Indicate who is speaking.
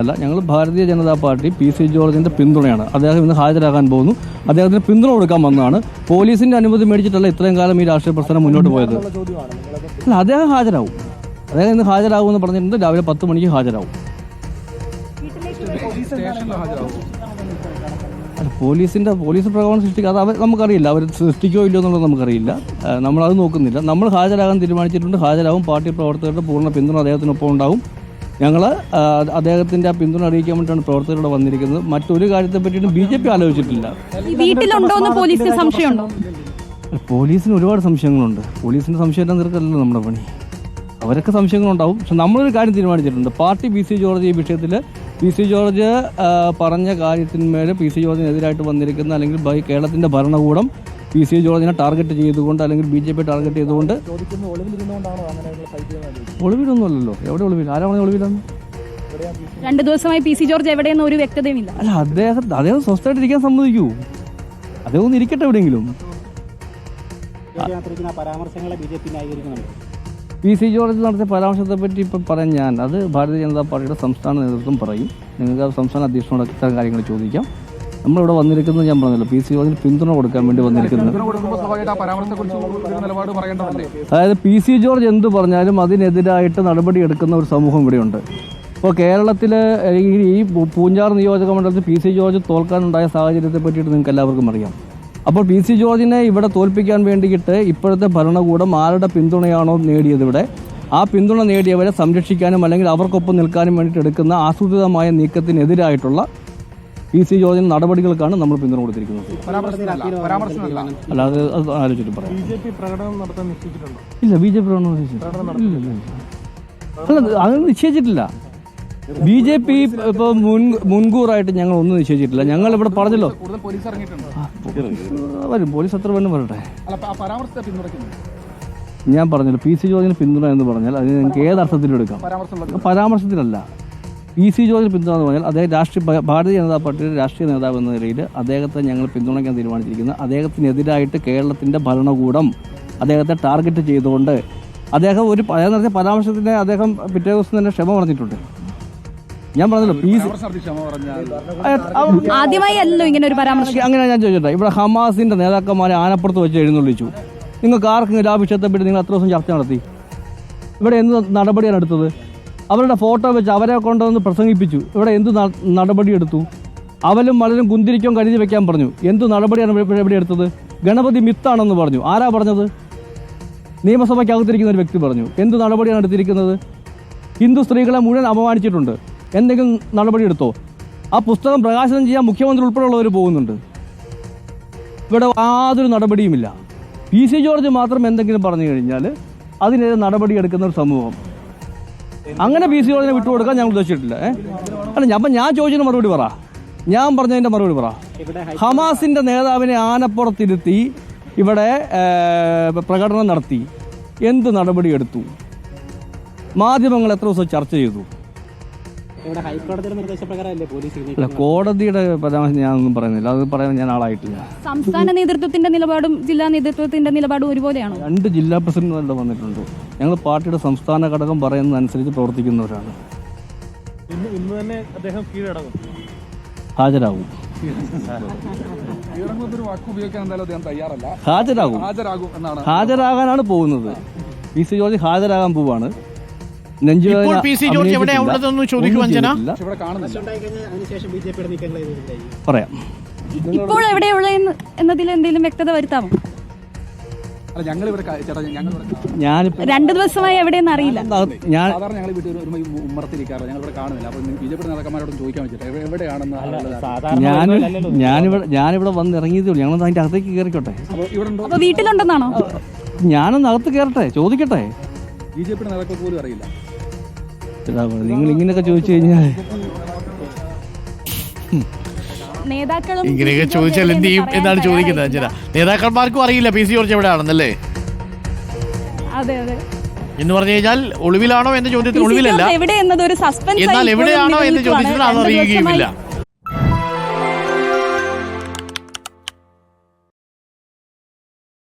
Speaker 1: അല്ല, ഞങ്ങൾ Bharatiya Janata party PC ജോർജിന്റെ പിന്തുണയാണ്. അദ്ദേഹം ഇന്ന് ഹാജരാകാൻ പോകുന്നു. അദ്ദേഹത്തിന് പിന്തുണ കൊടുക്കാൻ വന്നതാണ്. പോലീസിന്റെ അനുമതി മേടിച്ചിട്ടല്ല ഇത്രയും കാലം ഈ രാഷ്ട്രീയ പ്രസ്ഥാനം മുന്നോട്ട് പോയത്. അല്ല, അദ്ദേഹം ഹാജരാകും. അദ്ദേഹം ഇന്ന് ഹാജരാകുമെന്ന് പറഞ്ഞിട്ടുണ്ട്. രാവിലെ 10 മണിക്ക് ഹാജരാകും. പോലീസ് പ്രകോപനം സൃഷ്ടിക്കുക അത് നമുക്കറിയില്ല. അവർ സൃഷ്ടിക്കോ ഇല്ലയോ എന്നുള്ളത് നമുക്കറിയില്ല. നമ്മളത് നോക്കുന്നില്ല. നമ്മൾ ഹാജരാകാൻ തീരുമാനിച്ചിട്ടുണ്ട്. ഹാജരാകും. പാർട്ടി പ്രവർത്തകരുടെ പൂർണ്ണ പിന്തുണ അദ്ദേഹത്തിനൊപ്പം ഉണ്ടാവും. ഞങ്ങൾ അദ്ദേഹത്തിന്റെ ആ പിന്തുണ അറിയിക്കാൻ വേണ്ടിയിട്ടാണ് പ്രവർത്തകരോട് വന്നിരിക്കുന്നത്. മറ്റൊരു കാര്യത്തെ പറ്റിയിട്ട് BJP ആലോചിച്ചിട്ടില്ല. പോലീസിന് ഒരുപാട് സംശയങ്ങളുണ്ട്. പോലീസിന്റെ സംശയം തീർക്കലല്ലോ നമ്മുടെ പണി. അവരൊക്കെ സംശയങ്ങളുണ്ടാവും. പക്ഷെ നമ്മളൊരു കാര്യം തീരുമാനിച്ചിട്ടുണ്ട്. പാർട്ടി PC ജോർജ് ഈ വിഷയത്തിൽ PC ജോർജ് പറഞ്ഞ കാര്യത്തിന്മേൽ PC ജോർജിനെതിരായിട്ട് വന്നിരിക്കുന്ന അല്ലെങ്കിൽ കേരളത്തിന്റെ ഭരണകൂടം PC ജോർജിനെ ടാർഗറ്റ് ചെയ്തുകൊണ്ട് അല്ലെങ്കിൽ BJP ടാർഗറ്റ് ചെയ്തുകൊണ്ട് ഒളിവിലൊന്നുമല്ലല്ലോ. എവിടെ ഒളിവിൽ? ആരാ പറഞ്ഞ ഒളിവിലാണ്?
Speaker 2: 2 ദിവസമായി PC ജോർജ് എവിടെയെന്ന് ഒരു വ്യക്തതയുമില്ല.
Speaker 1: അല്ല, അദ്ദേഹം സ്വസ്ഥമായിട്ട് ഇരിക്കാൻ സമ്മതിക്കൂ. അദ്ദേഹം ഒന്ന് ഇരിക്കട്ടെ എവിടെയെങ്കിലും. PC ജോർജ് നടത്തിയ പരാമർശത്തെ പറ്റി ഇപ്പം പറയാൻ അത് ഭാരതീയ ജനതാ പാർട്ടിയുടെ സംസ്ഥാന നേതൃത്വം പറയും. നിങ്ങൾക്ക് സംസ്ഥാന അധ്യക്ഷനോട് ഇത്തരം കാര്യങ്ങൾ ചോദിക്കാം. നമ്മളിവിടെ വന്നിരിക്കുന്നത് ഞാൻ പറഞ്ഞല്ലോ, PC ജോർജിന് പിന്തുണ കൊടുക്കാൻ വേണ്ടി വന്നിരിക്കുന്നത്. അതായത് PC ജോർജ് എന്ത് പറഞ്ഞാലും അതിനെതിരായിട്ട് നടപടിയെടുക്കുന്ന ഒരു സമൂഹം ഇവിടെയുണ്ട്. ഇപ്പോൾ കേരളത്തിൽ ഈ പൂഞ്ചാർ നിയോജക മണ്ഡലത്തിൽ PC ജോർജ് തോൽക്കാനുണ്ടായ സാഹചര്യത്തെ പറ്റിയിട്ട് നിങ്ങൾക്ക് എല്ലാവർക്കും അറിയാം. അപ്പോൾ PC ജോർജിനെ ഇവിടെ തോൽപ്പിക്കാൻ വേണ്ടിയിട്ട് ഇപ്പോഴത്തെ ഭരണകൂടം ആരുടെ പിന്തുണയാണോ നേടിയത് ഇവിടെ, ആ പിന്തുണ നേടിയവരെ സംരക്ഷിക്കാനും അല്ലെങ്കിൽ അവർക്കൊപ്പം നിൽക്കാനും വേണ്ടിയിട്ട് എടുക്കുന്ന ആസൂത്രിതമായ നീക്കത്തിനെതിരായിട്ടുള്ള PC ജോർജിന് നടപടികൾക്കാണ് നമ്മൾ പിന്തുണ കൊടുത്തിരിക്കുന്നത്. അല്ലാതെ അത് ആലോചിച്ചിട്ട് പറയാം. ഇല്ല, BJP പ്രകടനം അല്ല, അത് നിശ്ചയിച്ചിട്ടില്ല. BJP ഇപ്പോൾ മുൻകൂറായിട്ട് ഞങ്ങൾ ഒന്നും നിശ്ചയിച്ചിട്ടില്ല. ഞങ്ങൾ ഇവിടെ പറഞ്ഞല്ലോ, വരും പോലീസ് എത്ര വേണം വരട്ടെ. ഞാൻ പറഞ്ഞല്ലോ, PC ജോർജിന് പിന്തുണ എന്ന് പറഞ്ഞാൽ അതിന് നിങ്ങൾക്ക് ഏതർത്ഥത്തിലും എടുക്കാം. പരാമർശത്തിലല്ല. PC ജോർജിന് പിന്തുണ എന്ന് പറഞ്ഞാൽ അദ്ദേഹം ഭാരതീയ ജനതാ പാർട്ടിയുടെ രാഷ്ട്രീയ നേതാവ് എന്ന നിലയിൽ അദ്ദേഹത്തെ ഞങ്ങൾ പിന്തുണയ്ക്കാൻ തീരുമാനിച്ചിരിക്കുന്നത്. അദ്ദേഹത്തിനെതിരായിട്ട് കേരളത്തിന്റെ ഭരണകൂടം അദ്ദേഹത്തെ ടാർഗറ്റ് ചെയ്തുകൊണ്ട് അദ്ദേഹം നടത്തിയ പരാമർശത്തിന് അദ്ദേഹം പിറ്റേ ദിവസം തന്നെ ക്ഷമ പറഞ്ഞിട്ടുണ്ട്. ഞാൻ പറഞ്ഞല്ലോ,
Speaker 2: ആദ്യമായി അല്ലല്ലോ ഇങ്ങനെ ഒരു പരാമർശം.
Speaker 1: അങ്ങനെ ഞാൻ ചോദിച്ചോട്ടെ, ഇവിടെ ഹമാസിന്റെ നേതാക്കന്മാരെ ആനപ്പുറത്ത് വെച്ച് എഴുന്നള്ളിച്ചു. നിങ്ങൾക്ക് ആർക്കെങ്കിലും ആ വിഷയത്തെ പറ്റി നിങ്ങൾ എത്ര ദിവസം ചർച്ച നടത്തി? ഇവിടെ എന്ത് നടപടിയാണ് എടുത്തത്? അവരുടെ ഫോട്ടോ വെച്ച് അവരെ കൊണ്ടുവന്ന് പ്രസംഗിപ്പിച്ചു. ഇവിടെ എന്ത് നടപടിയെടുത്തു? അവലും മലരും കുന്തിരിക്കും കരുതി വെക്കാൻ പറഞ്ഞു. എന്ത് നടപടിയാണ് ഇവിടെ എടുത്തത്? ഗണപതി മിത്താണെന്ന് പറഞ്ഞു. ആരാ പറഞ്ഞത്? നിയമസഭയ്ക്കകത്തിരിക്കുന്ന ഒരു വ്യക്തി പറഞ്ഞു. എന്ത് നടപടിയാണ് എടുത്തിരിക്കുന്നത്? ഹിന്ദു സ്ത്രീകളെ മുഴുവൻ അപമാനിച്ചിട്ടുണ്ട്. എന്തെങ്കിലും നടപടി എടുത്തോ? ആ പുസ്തകം പ്രകാശനം ചെയ്യാൻ മുഖ്യമന്ത്രി ഉൾപ്പെടെയുള്ളവർ പോകുന്നുണ്ട്. ഇവിടെ യാതൊരു നടപടിയുമില്ല. PC ജോർജ് മാത്രം എന്തെങ്കിലും പറഞ്ഞു കഴിഞ്ഞാൽ അതിനെതിരെ നടപടി എടുക്കുന്ന ഒരു സമൂഹം. അങ്ങനെ PC ജോർജിനെ വിട്ടുകൊടുക്കാൻ ഞങ്ങൾ ഉദ്ദേശിച്ചിട്ടില്ല. അല്ല, അപ്പം ഞാൻ ചോദിച്ചതിന് മറുപടി പറ. ഞാൻ പറഞ്ഞതിൻ്റെ മറുപടി പറ. ഹമാസിന്റെ നേതാവിനെ ആനപ്പുറത്തിരുത്തി ഇവിടെ പ്രകടനം നടത്തി. എന്ത് നടപടിയെടുത്തു? മാധ്യമങ്ങൾ എത്ര ദിവസം ചർച്ച ചെയ്തു? അല്ല, കോടതിയുടെ പരാമർശം ഞാനൊന്നും പറയുന്നില്ല. അത് പറയാൻ ഞാൻ ആളായിട്ടില്ല.
Speaker 2: സംസ്ഥാന നേതൃത്വത്തിന്റെ നിലപാടും ജില്ലാ നേതൃത്വത്തിന്റെ നിലപാടും ഒരുപോലെയാണോ? 2
Speaker 1: ജില്ലാ പ്രസിഡന്റുമാരുടെ വന്നിട്ടുണ്ട്. ഞങ്ങൾ പാർട്ടിയുടെ സംസ്ഥാന ഘടകം പറയുന്നതനുസരിച്ച് പ്രവർത്തിക്കുന്നവരാണ്.
Speaker 3: ഇന്ന് തന്നെ അദ്ദേഹം കീഴടങ്ങും,
Speaker 1: ഹാജരാകും. ഹാജരാകാനാണ് പോകുന്നത്. PC ജോർജ് ഹാജരാകാൻ പോവാണ്. പറയാം.
Speaker 2: ഇപ്പോൾ എവിടെയുള്ള എന്നതിൽ എന്തെങ്കിലും വ്യക്തത വരുത്താമോ?
Speaker 1: ഞാൻ
Speaker 2: 2 ദിവസമായി എവിടെയെന്ന് അറിയില്ല.
Speaker 1: ഞാനിവിടെ വന്ന് ഇറങ്ങിയതേ ഉള്ളൂ. ഞങ്ങൾ അതിന്റെ അകത്തേക്ക് കയറിക്കോട്ടെ.
Speaker 2: അപ്പൊ വീട്ടിലുണ്ടെന്നാണോ?
Speaker 1: ഞാനൊന്ന് അകത്ത് കയറട്ടെ, ചോദിക്കട്ടെ.
Speaker 3: BJP നേതാക്കൾ പോലും അറിയില്ല.
Speaker 1: നിങ്ങൾ ഇങ്ങനെയൊക്കെ ചോദിച്ചു കഴിഞ്ഞാൽ
Speaker 4: ഇങ്ങനെയൊക്കെ ചോദിച്ചാൽ എന്ത് ചെയ്യും എന്നാണ് ചോദിക്കുന്നത് അഞ്ജന. നേതാക്കന്മാർക്കും അറിയില്ല PC ജോർജ് എവിടെയാണെന്നല്ലേ എന്ന് പറഞ്ഞു കഴിഞ്ഞാൽ ഒളിവിലാണോ എന്ന ചോദ്യത്തിന് ഒളിവിലല്ല, എന്നാൽ എവിടെയാണോ എന്ന ചോദ്യത്തിന് അത് അറിയുകയുമില്ല.